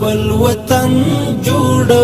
خپل وطن جوړو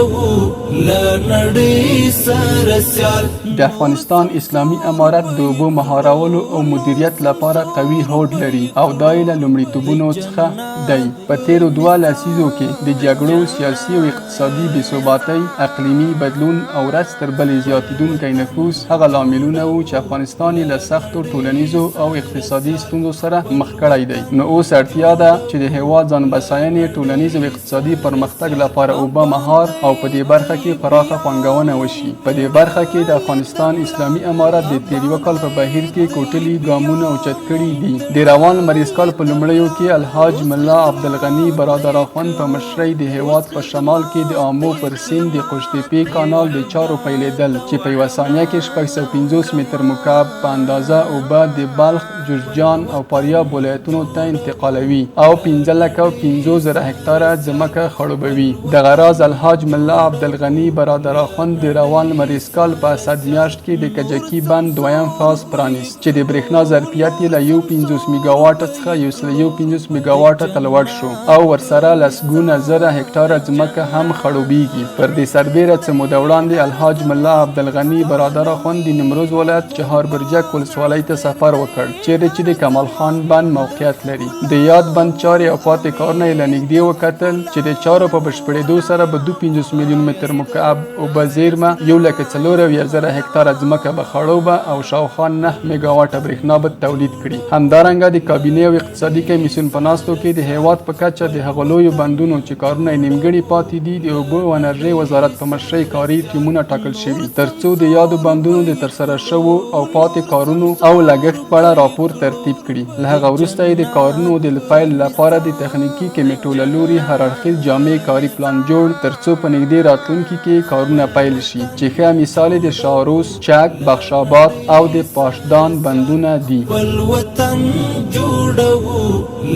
لنړۍ سره سیال. د افغانستان اسلامي امارت د اوبو مهارولو او مدیریت لپاره قوي هوډ لري او دا یې له لومړیتوبونو څخه دی. په تیرو 2 لسیزو کې د جګړو، سیاسي او اقتصادي بېثباتۍ، اقلیمي بدلون او ورځ تر بلې زیاتېدونکی نفوس هغه لاملونه وو چې افغانستان یې له سختو ټولنیزو او اقتصادي ستونزو سره مخ کړی دی. نو اوس اړتیا ده چې د هېواد ځان بساینې، ټولنیز او اقتصادي پرمختګ لپاره اوبه مهار او په دې برخه کې پراخه پانګونه وشي. په دې برخه کې د افغانستان اسلامي امارت د تیر یو کال په بهیر کې کوټلي ګامونه اوچت کړي دي. د روان لمریز کال په لومړیو کې الحاج ملا عبدالغني برادر اخوند په مشرۍ د هېواد په شمال کې د آمو پر سیند د قوشتېپې کانال د چارو پیلېدل چې په یوه ثانیه کې 650 متر مکعب په اندازه اوبه د بلخ، جوزجان او فاریاب ولایتونو ته انتقالوي او 15,50,000 هکتاره ځمکه خړوبوي. دغه راز الحاج ملا عبدالغني برادر اخوند د روان لمریز کال په اسد میاشت کې د کجکي بند دویم فاز پرانیست چې د برېښنا ظرفیت یې له 51 میګاواټه څخه 150 میګاواټه ته لوړ شو او ورسره لسګونه زره هکتاره ځمکه هم خړوبیږي. پر دې سربیره څه موده وړاندې الحاج ملا عبدالغني برادر اخوند د نیمروز ولایت چهار برجک ولسوالۍ ته سفر وکړ چیرې چې د کمال خان بند موقعیت لري. د یاد بند چارې او پاتې کارونه یې له نږدې وکتل چې د چارو په بشپړېدو سره به 52 میلیون متر مکعب اوبه زیرمه 1,04,000 هکتاره ځمکه به خړوبه او شاوخوا 9 میګاواټه برېښنا به تولید کړي. همدارنګه د کابینې او اقتصادي کمیسیون په ناستو کې د هېواد په کچه د هغو لویو بندونو چې کارونه یې نیمګړي پاتې دي د اوبو او انرژۍ وزارت په مشرۍ کاري ټیمونه ټاکل شوي ترڅو د یادو بندونو د ترسره شوو او پاتې کارونو او لګښت په اړه راپور ترتیب کړي. له هغه وروسته یې د کارونو د پیل لپاره د تخنیکي کمیټو له لوري هر اړخیز جامع کاري پلان جوړ ترڅو په نږدې راتلونکي کې کارونه پیل شي چې ښه مثال د شاروس، چک، بخشاباد او د پاشدان بندونه دي. خپل وطن جوړو